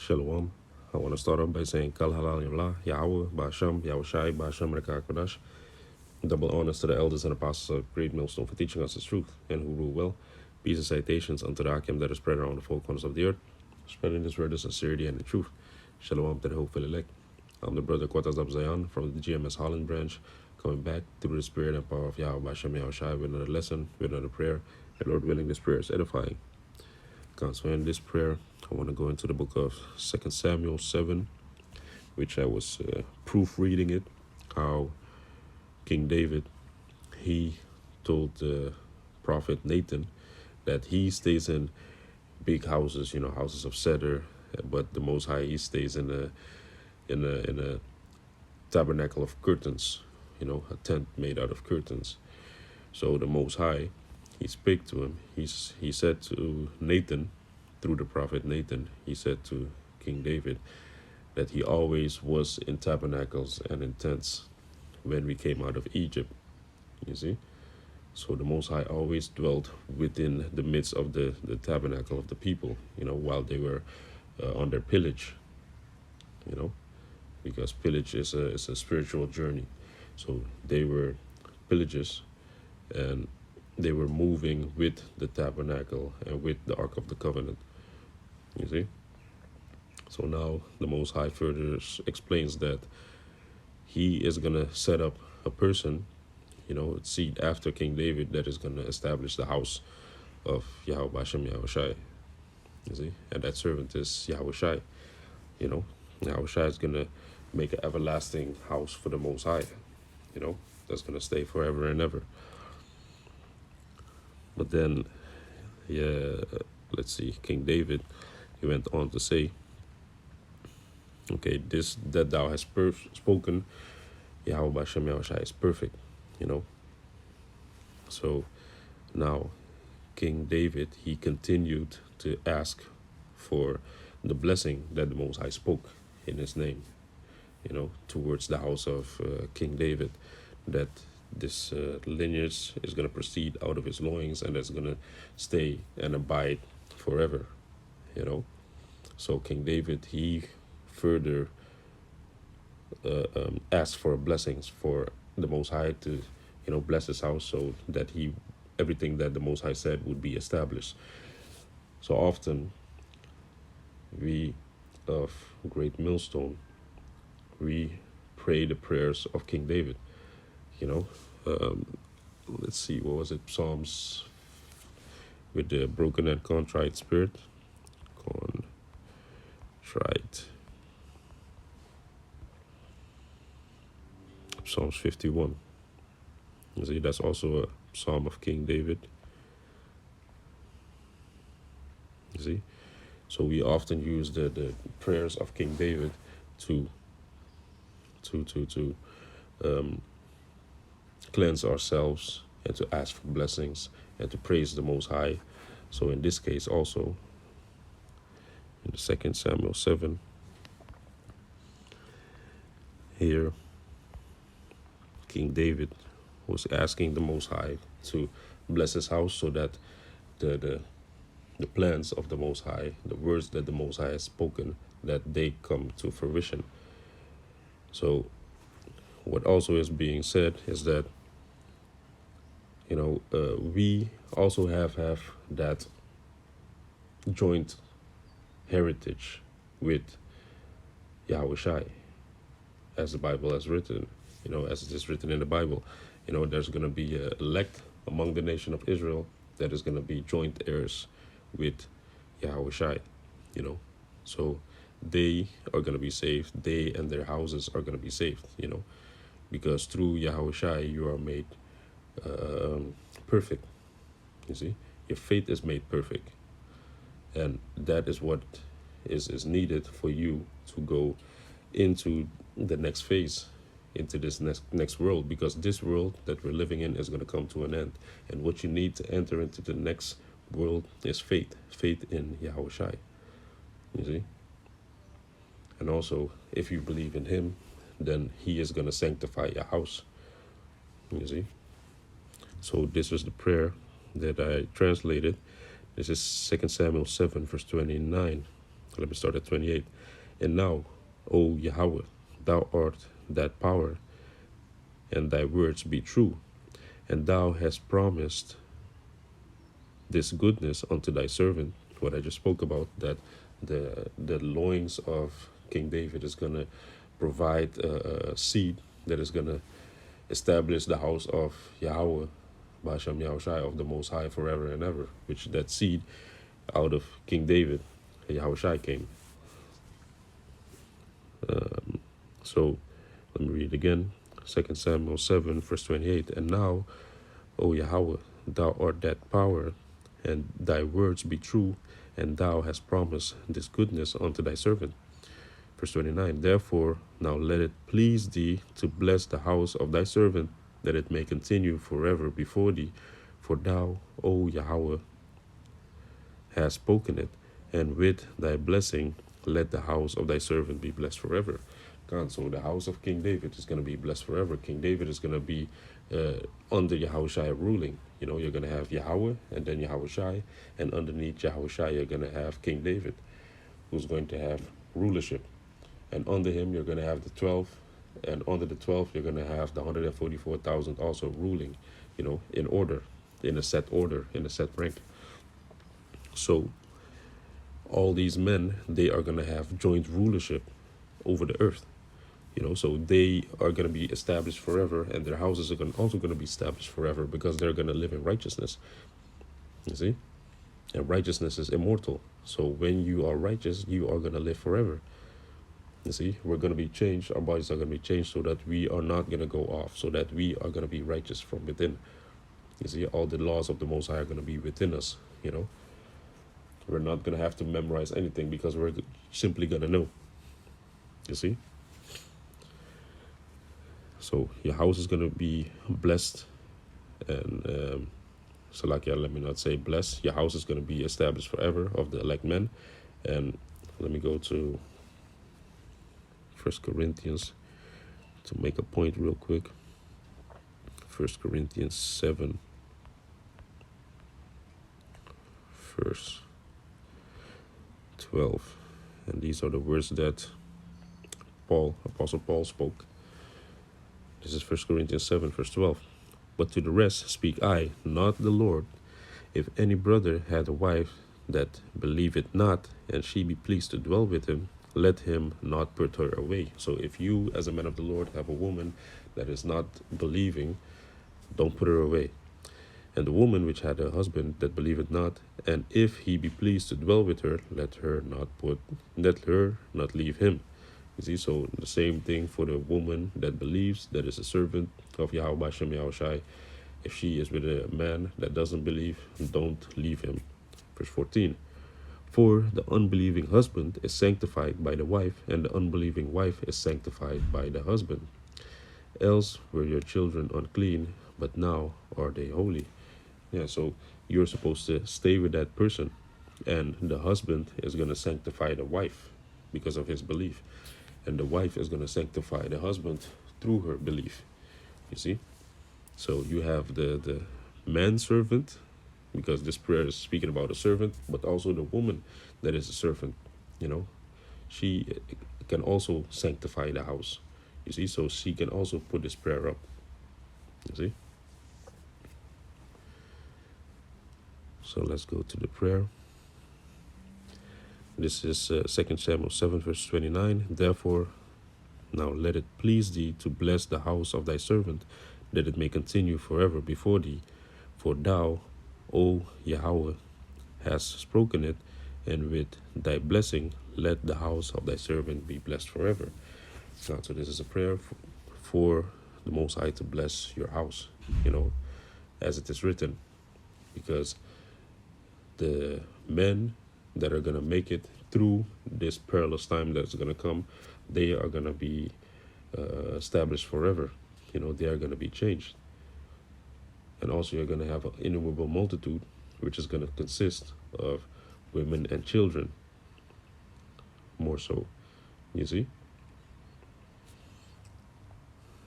Shalom. I want to start off by saying Kal Halal Yamla, Yahawah, bahasham, Yahawashi, bahasham Rekah. Double honors to the elders and apostles of Great Millstone for teaching us the truth and who rule well. Peace and citations unto the Hakim that is spread around the four corners of the earth, spreading this word of sincerity and the truth. Shalom to the hopeful elect. I'm the brother Quatas Zion from the GMS Holland branch, coming back through the spirit and power of Yahweh Yahawashi with another lesson, with another prayer, and Lord willing, this prayer is edifying. So in this prayer, I want to go into the book of 2 Samuel 7, which I was proofreading it, how King David, he told the prophet Nathan that he stays in big houses, houses of cedar, but the Most High, he stays in a tabernacle of curtains, a tent made out of curtains. So the Most High, he spake to him. He said to Nathan, through the prophet Nathan, he said to King David that he always was in tabernacles and in tents when we came out of Egypt, you see. So the Most High always dwelt within the midst of the tabernacle of the people, while they were on their pillage, because pillage is a spiritual journey. So they were pillages, and they were moving with the tabernacle and with the Ark of the Covenant, you see. So now the Most High further explains that he is going to set up a person, seed after King David, that is going to establish the house of Yahawashi, you see. And that servant is Yahawashi, Yahawashi is going to make an everlasting house for the Most High, that's going to stay forever and ever. But then, let's see, King David, he went on to say, okay, this that thou hast spoken, Yahawashi is perfect, So now King David, he continued to ask for the blessing that the Most High spoke in his name, towards the house of King David, that this lineage is going to proceed out of his loins, and that's going to stay and abide forever, So King David, he further asked for blessings for the Most High to, bless his house, so that everything that the Most High said would be established. So often we of Great Millstone, we pray the prayers of King David. Let's see, what was it? Psalms, with the broken and contrite spirit. Psalms 51. You see, that's also a psalm of King David. You see? So we often use the prayers of King David to cleanse ourselves and to ask for blessings and to praise the Most High. So in this case also, in the 2 Samuel 7, here King David was asking the Most High to bless his house, so that the plans of the Most High, the words that the Most High has spoken, that they come to fruition. So what also is being said is that, we also have that joint heritage with Yahawashi, as the Bible has written, as it is written in the Bible. There's going to be an elect among the nation of Israel that is going to be joint heirs with Yahawashi, So they are going to be saved. They and their houses are going to be saved, because through Yahawashi you are made perfect. You see, your faith is made perfect, and that is what is needed for you to go into the next phase, into this next world, because this world that we're living in is going to come to an end, and what you need to enter into the next world is faith in Yahawashi, you see. And also, if you believe in him, then he is going to sanctify your house, you see. So this is the prayer that I translated. This is 2 Samuel 7, verse 29. Let me start at 28. And now, O Yahawah, thou art that power, and thy words be true, and thou hast promised this goodness unto thy servant. What I just spoke about, that the loins of King David is going to provide a seed that is going to establish the house of Yahawah, bahasham Yahawashi, of the Most High forever and ever, which that seed out of King David, Yahawashi, came. So let me read again. 2 Samuel 7, verse 28. And now, O Yahawah, thou art that power, and thy words be true, and thou hast promised this goodness unto thy servant. Verse 29. Therefore, now let it please thee to bless the house of thy servant, that it may continue forever before thee. For thou, O Yahawah, hast spoken it, and with thy blessing let the house of thy servant be blessed forever. God, so the house of King David is going to be blessed forever. King David is going to be under Yahawashi ruling. You know, you're going to have Yahawah and then Yahawashi, and underneath Yahawashi you're going to have King David, who's going to have rulership. And under him you're going to have the 12, and under the 12 you're going to have the 144,000 also ruling, you know, in order, in a set order, in a set rank. So all these men, they are going to have joint rulership over the earth. You know, so they are going to be established forever, and their houses are also going to be established forever, because they're going to live in righteousness. You see? And righteousness is immortal. So when you are righteous, you are going to live forever. You see? We're going to be changed. Our bodies are going to be changed so that we are not going to go off, so that we are going to be righteous from within. You see? All the laws of the Most High are going to be within us, you know? We're not going to have to memorize anything, because we're simply going to know. You see? So your house is going to be blessed, and Salakia, let me not say blessed. Your house is going to be established forever of the elect men. And let me go to 1 Corinthians to make a point real quick. 1 Corinthians 7, verse 12. And these are the words that Apostle Paul spoke. This is 1 Corinthians 7, verse 12. But to the rest speak I, not the Lord. If any brother had a wife that believeth not, and she be pleased to dwell with him, let him not put her away. So if you, as a man of the Lord, have a woman that is not believing, don't put her away. And the woman which had a husband that believeth not, and if he be pleased to dwell with her, let her not leave him. You see, so the same thing for the woman that believes, that is a servant of Yahawah, bahasham Yahawashi. If she is with a man that doesn't believe, don't leave him. Verse 14. For the unbelieving husband is sanctified by the wife, and the unbelieving wife is sanctified by the husband. Else were your children unclean, but now are they holy. Yeah, so you're supposed to stay with that person, and the husband is going to sanctify the wife because of his belief. And the wife is going to sanctify the husband through her belief. You see? So you have the manservant, because this prayer is speaking about a servant, but also the woman that is a servant. You know, she can also sanctify the house. You see? So she can also put this prayer up. You see? So let's go to the prayer. This is 2 Samuel 7, verse 29. Therefore, now let it please thee to bless the house of thy servant, that it may continue forever before thee. For thou, O Yahawah, hast spoken it, and with thy blessing let the house of thy servant be blessed forever. Now, so this is a prayer for the Most High to bless your house, you know, as it is written, because the men that are going to make it through this perilous time that's going to come, they are going to be established forever. You know, they are going to be changed. And also you're going to have an innumerable multitude, which is going to consist of women and children, more so, you see.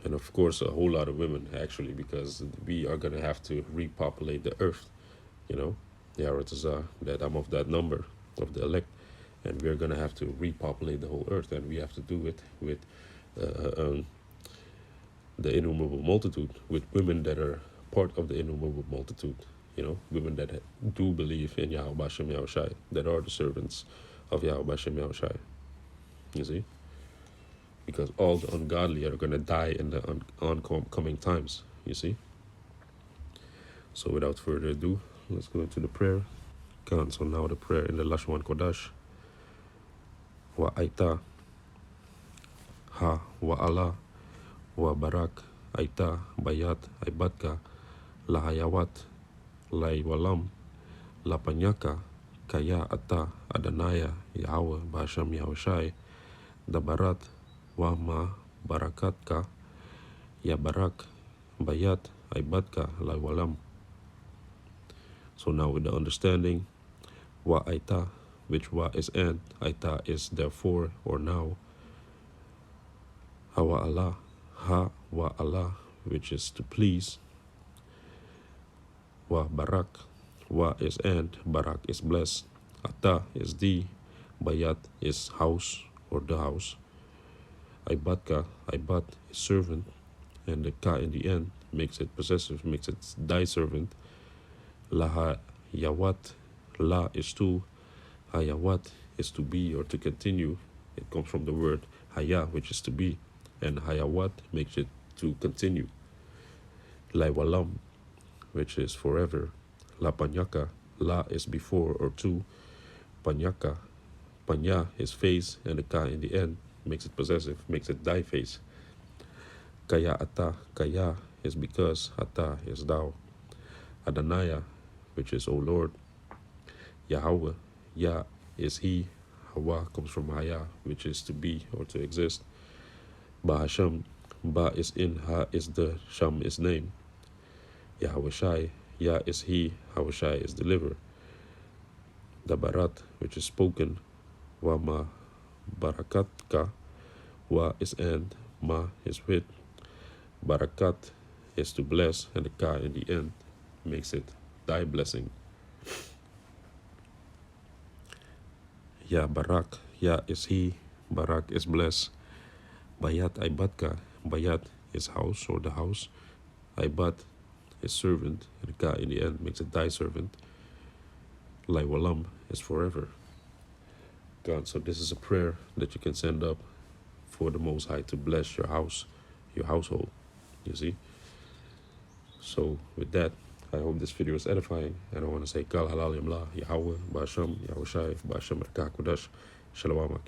And of course a whole lot of women, actually, because we are going to have to repopulate the earth, you know. That I'm of that number of the elect, and we're going to have to repopulate the whole earth, and we have to do it with the innumerable multitude, with women that are part of the innumerable multitude, women that do believe in Yahweh Bahasham Yahawashi, that are the servants of Yahweh Bahasham Yahawashi. You see? Because all the ungodly are going to die in the oncoming times, you see? So without further ado, let's go into the prayer. So now the prayer in the Lashwan Kodash. Waithah, Wabarak, Wabarak, Ahtha-bayath, Ibadka, Lahayawath, Laiwalam, Lapanyaka, Kaya-ahthah, Ahdanaya, Yahawah, bahasham Yahawashi, 𝐻𝐷 Wabarak, 𝐻𝐷-bayath, Ibadka, Laiwalam. So now with the understanding, Waithah, which Wa is and, Ahtha is therefore or now, Hawaahla, Wabarak, which is to please, Wabarak, Wa is and, Barak is blessed, Ahtha is the, Bayath is house or the house, Ibadka, Ibad is servant, and the Ka in the end makes it possessive, makes it thy servant. Lahayawath, La is to, Hayawath is to be or to continue. It comes from the word Haya, which is to be, and Hayawath makes it to continue. Laiwalam, which is forever. Lapanyaka, La is before or to, Panyaka, Panya is face, and the Ka in the end makes it possessive, makes it thy face. Kaya-ahthah, Kaya is because, Ahthah is thou. Ahdanaya, which is O Lord. Yahawah, Yah is he. Hawa comes from Haya, which is to be or to exist. Bahasham, Ba is in, Ha is the, Sham is name. Yahawashi, Yah is he, Hawashi is deliver. 𝐻𝐷, which is spoken. Wabarak, Wa is and, Ma is with. Barakat is to bless, and the Ka in the end makes it thy blessing. Barak, Ya is he, Barak is blessed. Bayath Ibadka, Bayath is house or the house. Ibad is servant, and the Ka in the end makes it thy servant. Laiwalam is forever. God, so this is a prayer that you can send up for the Most High to bless your house, your household, you see? So with that, I hope this video is edifying, and I want to say, 𝐻𝐿 Yahawaah, Yahawah, bahasham Yahawashi, bahasham Shalom.